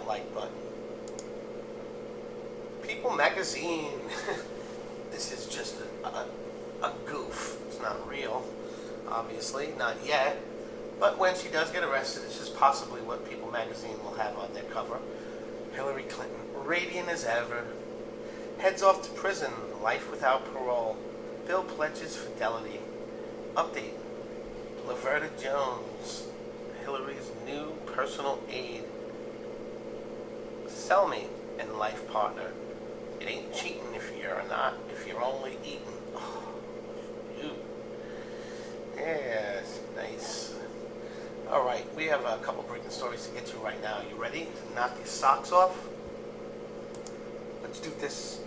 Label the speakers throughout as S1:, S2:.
S1: like button. People magazine. This is just a goof. It's not real, obviously, not yet. But when she does get arrested, this is possibly what People magazine will have on their cover. Hillary Clinton, radiant as ever, heads off to prison, life without parole. Bill pledges fidelity. Update. Laverta Jones, Hillary's new personal aide, cellmate and life partner. It ain't cheating if you're only eating. Oh, you. Yes, nice. All right, we have a couple breaking stories to get to right now. You ready to knock your socks off? Let's do this.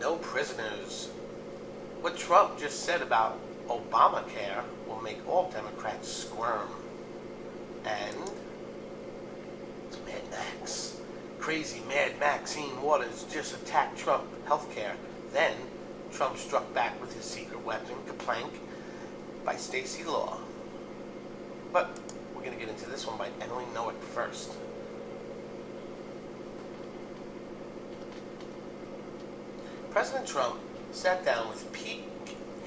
S1: No prisoners. What Trump just said about Obamacare will make all Democrats squirm. And it's Mad Max. Crazy Mad Maxine Waters just attacked Trump healthcare. Then Trump struck back with his secret weapon, kaplank, by Stacey Law. But we're going to get into this one by Emily Noack first. President Trump sat down with Pete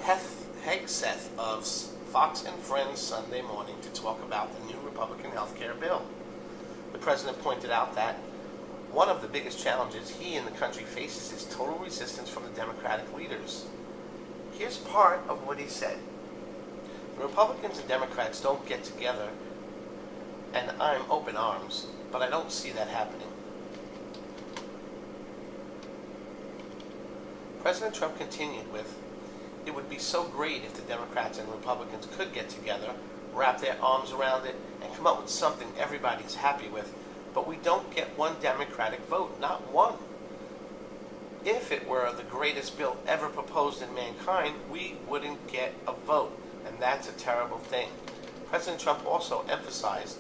S1: Hegseth of Fox and Friends Sunday morning to talk about the new Republican health care bill. The president pointed out that one of the biggest challenges he and the country faces is total resistance from the Democratic leaders. Here's part of what he said. The Republicans and Democrats don't get together, and I'm open arms, but I don't see that happening. President Trump continued with, it would be so great if the Democrats and Republicans could get together, wrap their arms around it, and come up with something everybody's happy with, but we don't get one Democratic vote, not one. If it were the greatest bill ever proposed in mankind, we wouldn't get a vote, and that's a terrible thing. President Trump also emphasized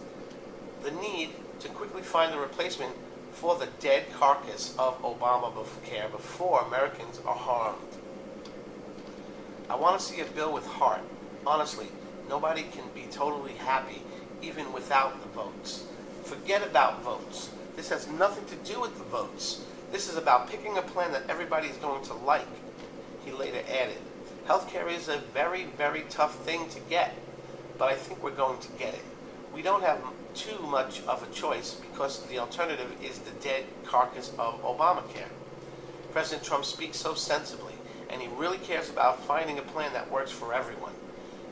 S1: the need to quickly find a replacement for the dead carcass of Obamacare before Americans are harmed. I want to see a bill with heart. Honestly, nobody can be totally happy even without the votes. Forget about votes. This has nothing to do with the votes. This is about picking a plan that everybody is going to like. He later added, healthcare is a very, very tough thing to get, but I think we're going to get it. We don't have too much of a choice because the alternative is the dead carcass of Obamacare. President Trump speaks so sensibly, and he really cares about finding a plan that works for everyone.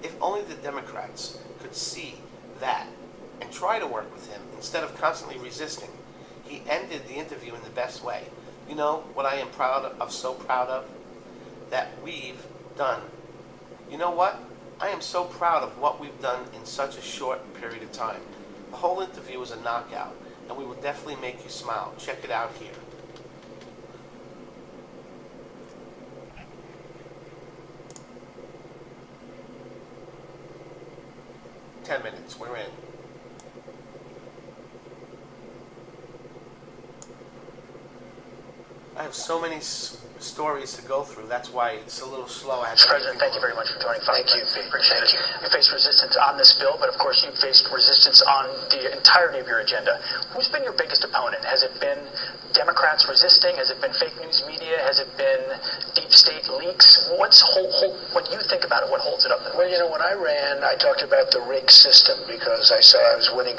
S1: If only the Democrats could see that and try to work with him instead of constantly resisting. He ended the interview in the best way. You know what I am so proud of? That we've done. You know what? I am so proud of what we've done in such a short period of time. The whole interview was a knockout, and we will definitely make you smile. Check it out here. "10 minutes, we're in." I have so many stories to go through. That's why it's a little slow.
S2: President, thank you very much for joining. Thank you. Appreciate it. You faced resistance on this bill, but of course you faced resistance on the entirety of your agenda. Who's been your biggest opponent? Has it been Democrats resisting? Has it been fake news media? Has it been deep state leaks? What's when you think about it, what holds it up?
S3: Well, you know, when I ran, I talked about the rigged system because I saw I was winning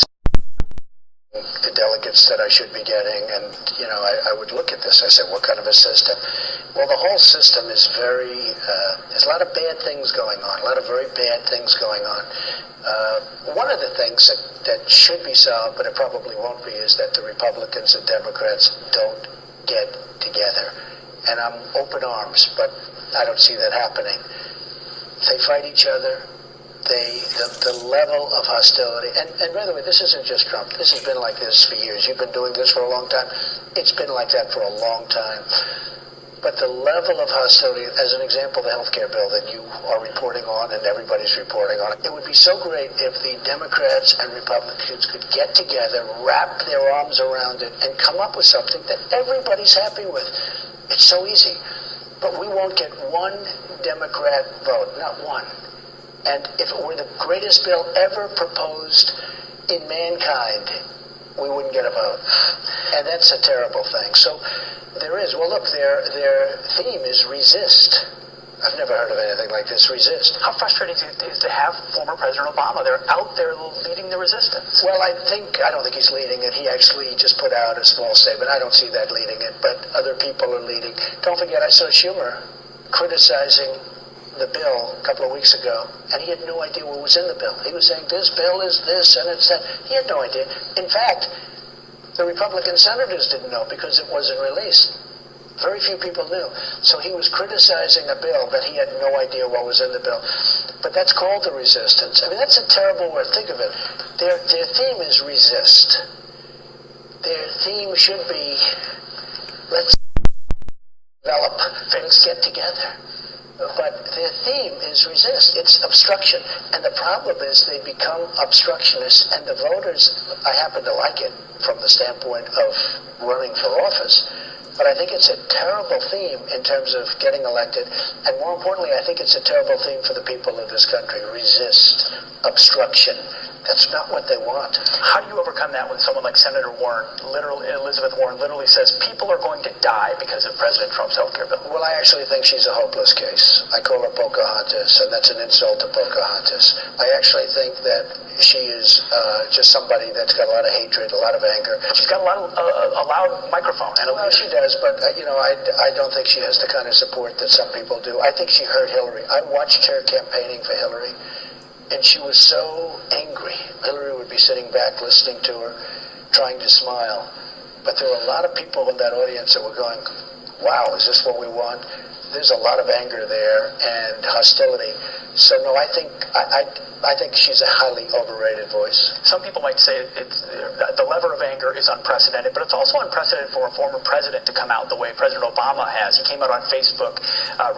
S3: the delegates that I should be getting, and you know, I would look at this. I said, what kind of a system? Well, the whole system is very there's a lot of bad things going on, a lot of very bad things going on. One of the things that should be solved, but it probably won't be, is that the Republicans and Democrats don't get together, and I'm open arms, but I don't see that happening. They fight each other. The level of hostility, and by the way, this isn't just Trump. This has been like this for years. You've been doing this for a long time. It's been like that for a long time. But the level of hostility, as an example, the health care bill that you are reporting on and everybody's reporting on, it would be so great if the Democrats and Republicans could get together, wrap their arms around it, and come up with something that everybody's happy with. It's so easy. But we won't get one Democrat vote, not one. And if it were the greatest bill ever proposed in mankind, we wouldn't get a vote. And that's a terrible thing. So there is, well, look, their theme is resist. I've never heard of anything like this, resist.
S2: How frustrating is it to have former President Obama? They're out there leading the resistance.
S3: Well, I don't think he's leading it. He actually just put out a small statement. I don't see that leading it, but other people are leading. Don't forget, I saw Schumer criticizing the bill a couple of weeks ago, and he had no idea what was in the bill. He was saying, this bill is this, and it's that. He had no idea. In fact, the Republican senators didn't know because it wasn't released. Very few people knew. So he was criticizing a bill that he had no idea what was in the bill. But that's called the resistance. I mean, that's a terrible word. Think of it. Their theme is resist. Their theme should be, let's develop, things get together. But their theme is resist. It's obstruction. And the problem is they become obstructionists, and the voters, I happen to like it from the standpoint of running for office, but I think it's a terrible theme in terms of getting elected. And more importantly, I think it's a terrible theme for the people of this country. Resist. Obstruction. That's not what they want.
S2: How do you overcome that when someone like Senator Warren, Elizabeth Warren, literally says people are going to die because of President Trump's health care bill?
S3: Well, I actually think she's a hopeless case. I call her Pocahontas, and that's an insult to Pocahontas. I actually think that she is just somebody that's got a lot of hatred, a lot of anger.
S2: She's got a loud microphone. And
S3: well, she does, but I don't think she has the kind of support that some people do. I think she hurt Hillary. I watched her campaigning for Hillary, and she was so angry. Hillary would be sitting back listening to her, trying to smile. But there were a lot of people in that audience that were going, wow, is this what we want? There's a lot of anger there and hostility. So no, I think she's a highly overrated voice.
S2: Some people might say the lever of anger is unprecedented, but it's also unprecedented for a former president to come out the way President Obama has. He came out on Facebook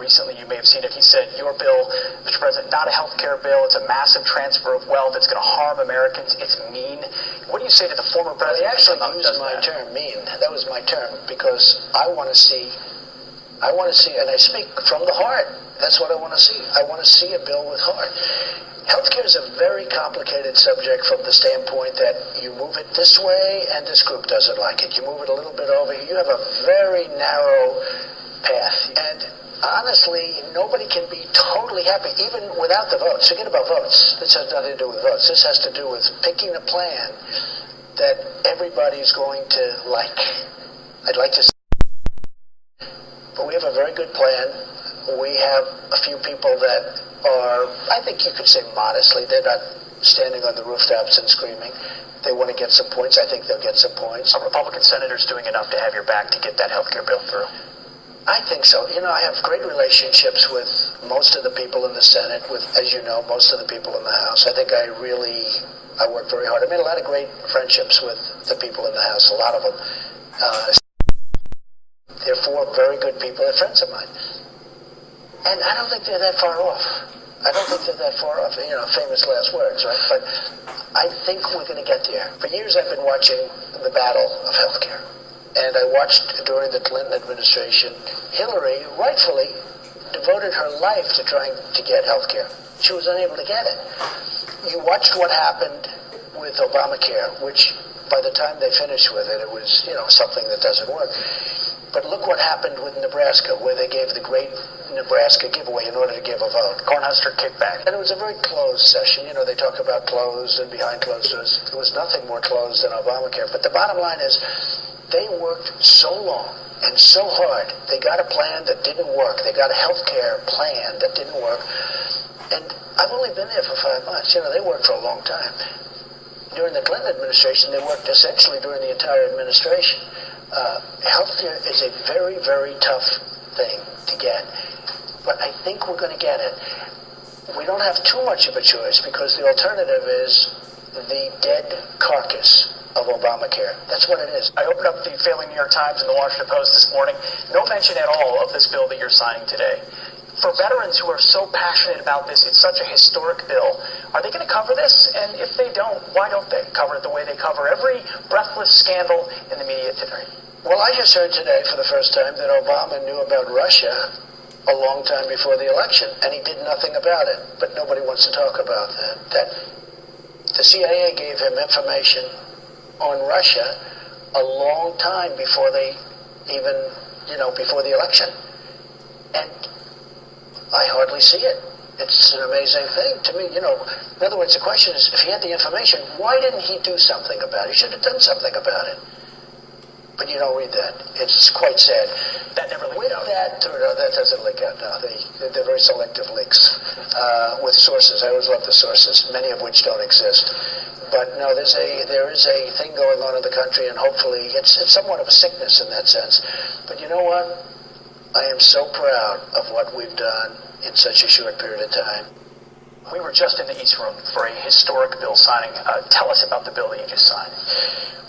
S2: recently. You may have seen it. He said, your bill, Mr. President, not a health care bill. It's a massive transfer of wealth. It's going to harm Americans. It's mean. What do you say to the former president?
S3: Well, he actually used my term, mean. That was my term, because I want to see, and I speak from the heart. That's what I want to see. I want to see a bill with heart. Healthcare is a very complicated subject from the standpoint that you move it this way and this group doesn't like it. You move it a little bit over here. You have a very narrow path. And honestly, nobody can be totally happy, even without the votes. Forget about votes. This has nothing to do with votes. This has to do with picking a plan that everybody's going to like. I'd like to see. But we have a very good plan. We have a few people that are, I think you could say modestly, they're not standing on the rooftops and screaming. They want to get some points. I think they'll get some points.
S2: Are Republican senators doing enough to have your back to get that health care bill through?
S3: I think so. I have great relationships with most of the people in the Senate, with, as you know, most of the people in the House. I think I work very hard. I made a lot of great friendships with the people in the House, a lot of them. They're four very good people, they're friends of mine. And I don't think they're that far off. Famous last words, right? But I think we're going to get there. For years I've been watching the battle of healthcare. And I watched during the Clinton administration, Hillary rightfully devoted her life to trying to get healthcare. She was unable to get it. You watched what happened with Obamacare, which by the time they finished with it, it was, something that doesn't work. But look what happened with Nebraska, where they gave the great Nebraska giveaway in order to give a vote.
S2: Cornhusker kickback.
S3: And it was a very closed session. They talk about closed and behind closed doors. It was nothing more closed than Obamacare. But the bottom line is, they worked so long and so hard. They got a plan that didn't work. They got a health care plan that didn't work. And I've only been there for 5 months. They worked for a long time. During the Clinton administration, they worked essentially during the entire administration. Healthcare is a very, very tough thing to get, but I think we're going to get it. We don't have too much of a choice because the alternative is the dead carcass of Obamacare. That's what it is.
S2: I opened up the failing New York Times and the Washington Post this morning. No mention at all of this bill that you're signing today. For veterans who are so passionate about this, it's such a historic bill. Are they going to cover this? And if they don't, why don't they cover it the way they cover every breathless scandal in the media today?
S3: Well, I just heard today for the first time that Obama knew about Russia a long time before the election, and he did nothing about it. But nobody wants to talk about that. The CIA gave him information on Russia a long time before they even, before the election. And I hardly see it. It's an amazing thing to me. In other words, the question is, if he had the information, why didn't he do something about it? He should have done something about it. But you don't read that. It's quite sad.
S2: That never leaked out.
S3: That doesn't leak out. No, they're very selective leaks with sources. I always love the sources, many of which don't exist. But no, there is a thing going on in the country, and hopefully it's somewhat of a sickness in that sense. But you know what? I am so proud of what we've done in such a short period of time.
S2: We were just in the East Room for a historic bill signing. Tell us about the bill that you just signed.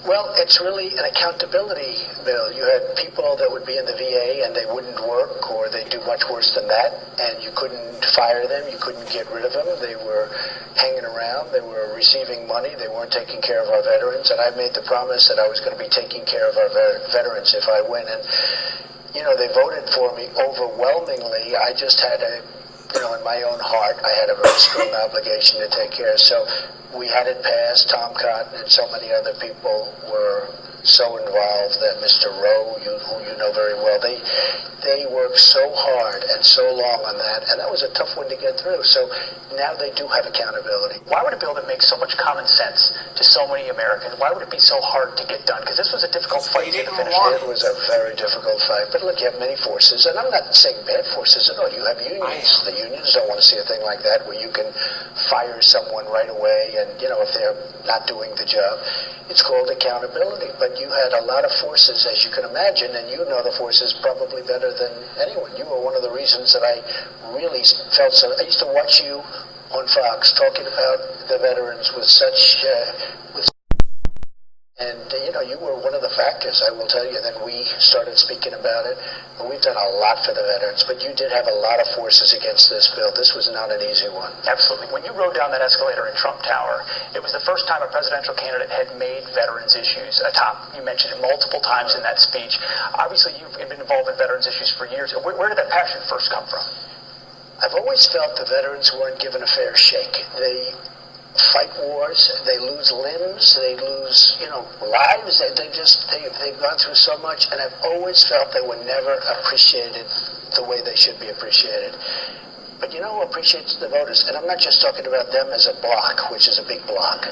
S3: Well, it's really an accountability bill. You had people that would be in the VA and they wouldn't work, or they'd do much worse than that, and you couldn't fire them, you couldn't get rid of them. They were hanging around, they were receiving money, they weren't taking care of our veterans, and I made the promise that I was going to be taking care of our veterans if I win. And, they voted for me overwhelmingly. I just had in my own heart, I had a very strong obligation to take care. So we had it passed. Tom Cotton and so many other people were so involved. That Mr. Rowe, who you know very well, they worked so hard and so long on that, and that was a tough one to get through. So now they do have accountability.
S2: Why would a bill that makes so much common sense to so many Americans, why would it be so hard to get done? Because this was a difficult fight to finish.
S3: It was a very difficult fight. But look, you have many forces, and I'm not saying bad forces at all. You have unions. The unions don't want to see a thing like that where you can fire someone right away, and if they're not doing the job. It's called accountability. But you had a lot of forces, as you can imagine, and you know the forces probably better than anyone. You were one of the reasons that I really felt so. I used to watch you on Fox talking about the veterans with such and you were one of the factors, I will tell you, that we started speaking about it. And we've done a lot for the veterans, but you did have a lot of forces against this bill. This was not an easy one.
S2: Absolutely. When you rode down that escalator in Trump Tower, it was the first time a presidential candidate had made veterans issues a top. You mentioned it multiple times in that speech. Obviously, you've been involved in veterans issues for years. Where did that passion first come from?
S3: I've always felt the veterans weren't given a fair shake. They fight wars, they lose limbs, they lose, lives. They've gone through so much, and I've always felt they were never appreciated the way they should be appreciated. But who appreciates the voters? And I'm not just talking about them as a bloc, which is a big bloc,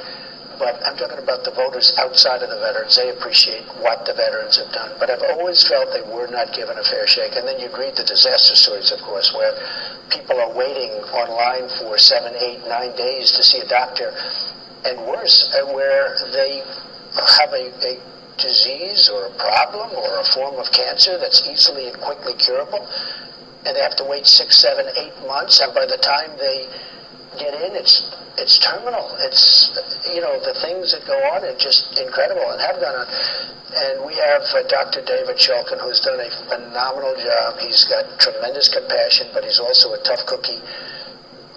S3: but I'm talking about the voters outside of the veterans. They appreciate what the veterans have done. But I've always felt they were not given a fair shake. And then you'd read the disaster stories, of course, where people are waiting online for 7, 8, 9 days to see a doctor, and worse, where they have a disease or a problem or a form of cancer that's easily and quickly curable, and they have to wait 6, 7, 8 months, and by the time they get in, it's terminal. It's, the things that go on are just incredible and have gone on. And we have Dr. David Shulkin, who's done a phenomenal job. He's got tremendous compassion, but he's also a tough cookie.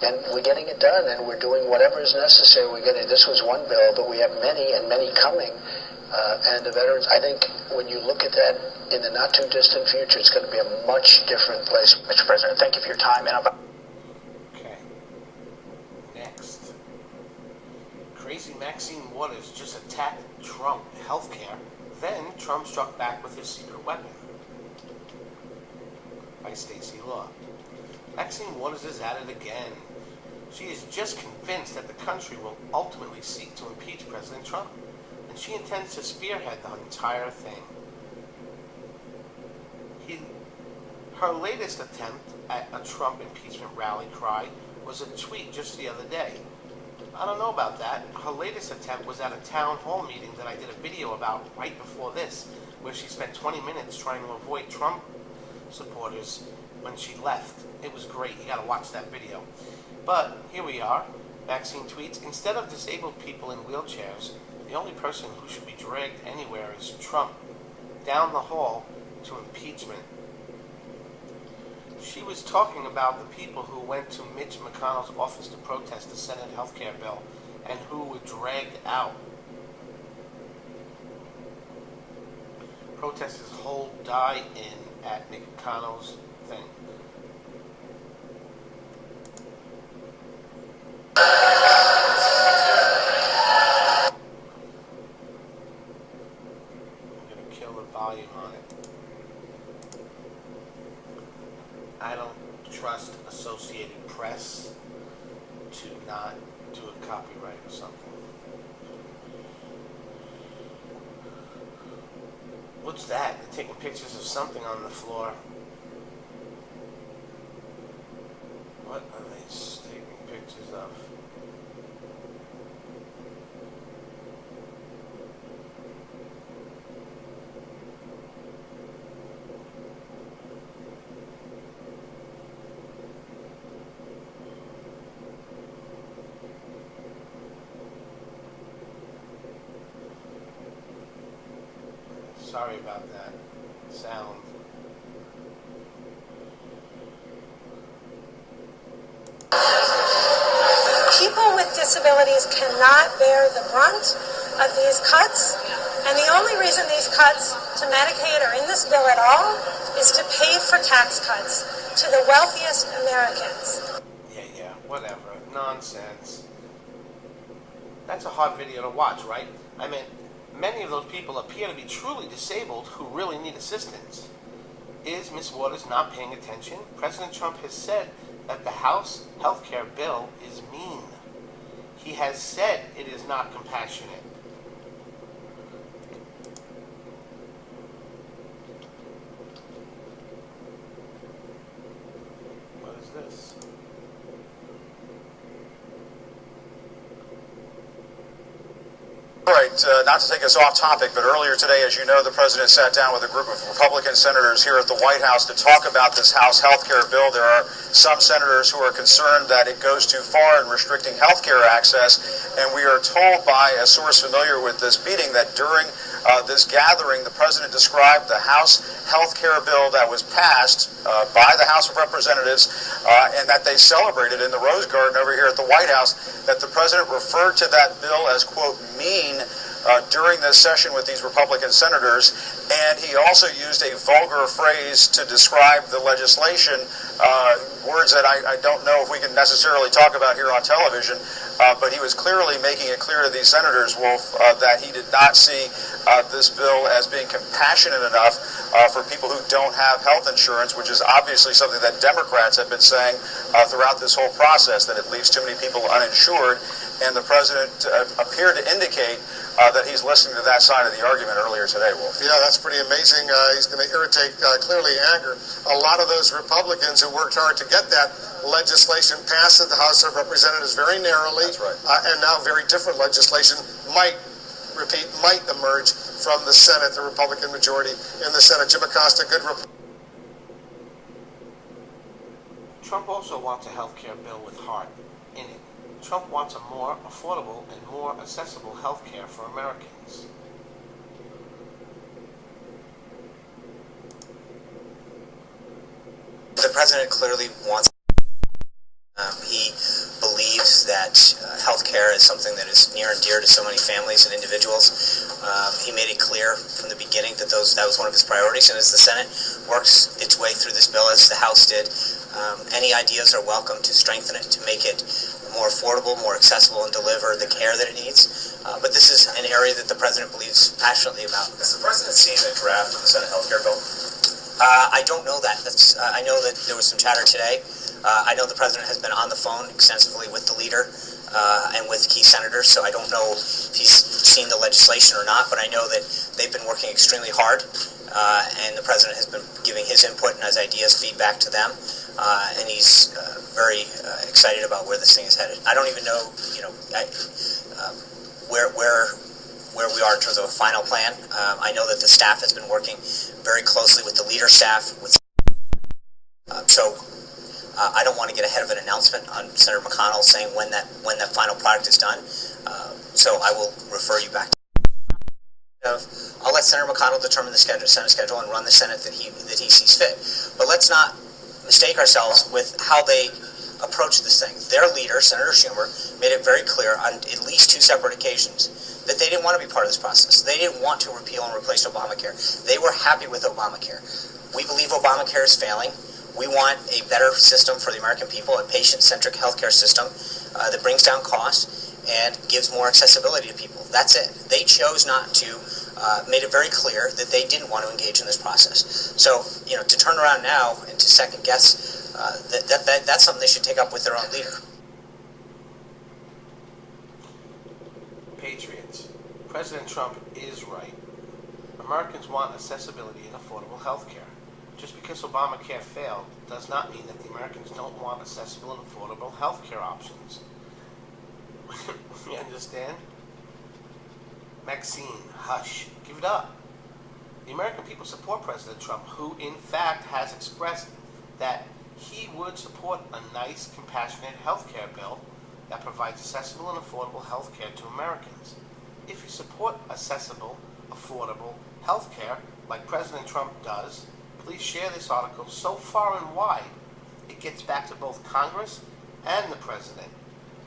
S3: And we're getting it done, and we're doing whatever is necessary. This was one bill, but we have many and many coming. And the veterans, I think when you look at that in the not-too-distant future, it's going to be a much different place.
S2: Mr. President, thank you for your time.
S1: Okay. Next. Crazy Maxine Waters just attacked Trump healthcare. Then Trump struck back with his secret weapon. By Stacey Law. Maxine Waters is at it again. She is just convinced that the country will ultimately seek to impeach President Trump, and she intends to spearhead the entire thing. Her latest attempt at a Trump impeachment rally cry was a tweet just the other day. I don't know about that. Her latest attempt was at a town hall meeting that I did a video about right before this, where she spent 20 minutes trying to avoid Trump supporters when she left. It was great. You gotta watch that video. But here we are. Maxine tweets, instead of disabled people in wheelchairs, the only person who should be dragged anywhere is Trump, down the hall to impeachment. She was talking about the people who went to Mitch McConnell's office to protest the Senate health care bill and who were dragged out. Protesters hold die-in at McConnell's thing. volume on it. I don't trust Associated Press to not do a copyright or something. What's that? They're taking pictures of something on the floor. What are they taking pictures of? Sorry about that sound.
S4: People with disabilities cannot bear the brunt of these cuts, and the only reason these cuts to Medicaid are in this bill at all is to pay for tax cuts to the wealthiest Americans.
S1: Yeah, whatever. Nonsense. That's a hard video to watch, right? I mean, many of those people appear to be truly disabled who really need assistance. Is Ms. Waters not paying attention? President Trump has said that the House health care bill is mean. He has said it is not compassionate. What is this?
S5: All right, not to take us off topic, but earlier today, as you know, the president sat down with a group of Republican senators here at the White House to talk about this House health care bill. There are some senators who are concerned that it goes too far in restricting health care access, and we are told by a source familiar with this meeting that during this gathering, the president described the House health care bill that was passed by the House of Representatives and that they celebrated in the Rose Garden over here at the White House, that the president referred to that bill as, quote, mean during this session with these Republican senators, and he also used a vulgar phrase to describe the legislation, words that I don't know if we can necessarily talk about here on television, but he was clearly making it clear to these senators, Wolf, that he did not see this bill as being compassionate enough for people who don't have health insurance, which is obviously something that Democrats have been saying throughout this whole process, that it leaves too many people uninsured, and the president appeared to indicate that he's listening to that side of the argument earlier today, Wolf.
S6: Yeah, that's pretty amazing. He's going to irritate, clearly anger a lot of those Republicans who worked hard to get that legislation passed in the House of Representatives very narrowly.
S5: That's right.
S6: And now very different legislation might emerge from the Senate, the Republican majority in the Senate. Jim Acosta, good report.
S1: Trump also wants a health care bill with heart in it. Trump wants a more affordable and more accessible health care for Americans.
S7: The president clearly wants. He believes that health care is something that is near and dear to so many families and individuals. He made it clear from the beginning that that was one of his priorities, and as the Senate works its way through this bill, as the House did, any ideas are welcome to strengthen it, to make it more affordable, more accessible, and deliver the care that it needs. But this is an area that the president believes passionately about.
S5: Has the president seen a draft of the Senate health care bill?
S7: I don't know that. I know that there was some chatter today. I know the president has been on the phone extensively with the leader and with key senators, so I don't know if he's seen the legislation or not, but I know that they've been working extremely hard, and the president has been giving his input and his ideas, feedback to them, and he's very excited about where this thing is headed. I don't even know, where we are in terms of a final plan. I know that the staff has been working very closely with the leader staff. I don't want to get ahead of an announcement on Senator McConnell saying when that final product is done. So I will refer you back. I'll let Senator McConnell determine the Senate schedule and run the Senate that he sees fit. But let's not mistake ourselves with how they approach this thing. Their leader, Senator Schumer, made it very clear on at least two separate occasions that they didn't want to be part of this process. They didn't want to repeal and replace Obamacare. They were happy with Obamacare. We believe Obamacare is failing. We want a better system for the American people, a patient-centric healthcare system that brings down costs and gives more accessibility to people. That's it. They chose not to, made it very clear that they didn't want to engage in this process. So, to turn around now and to second guess, that's something they should take up with their own leader.
S1: Patriots, President Trump is right. Americans want accessibility and affordable health care. Just because Obamacare failed does not mean that the Americans don't want accessible and affordable health care options. You understand? Maxine, hush. Give it up. The American people support President Trump, who in fact has expressed that he would support a nice, compassionate health care bill that provides accessible and affordable health care to Americans. If you support accessible, affordable health care like President Trump does, please share this article so far and wide it gets back to both Congress and the President.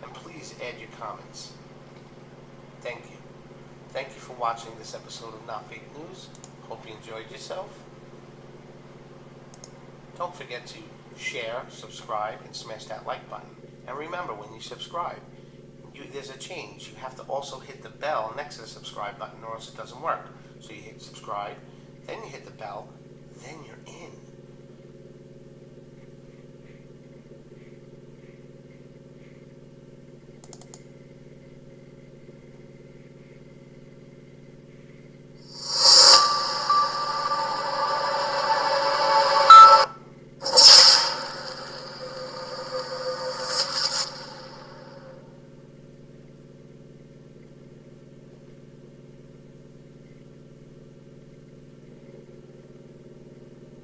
S1: And please add your comments. Thank you. Thank you for watching this episode of Not Fake News. Hope you enjoyed yourself. Don't forget to share, subscribe, and smash that like button. And remember, when you subscribe, there's a change. You have to also hit the bell next to the subscribe button or else it doesn't work. So you hit subscribe, then you hit the bell, then you're in.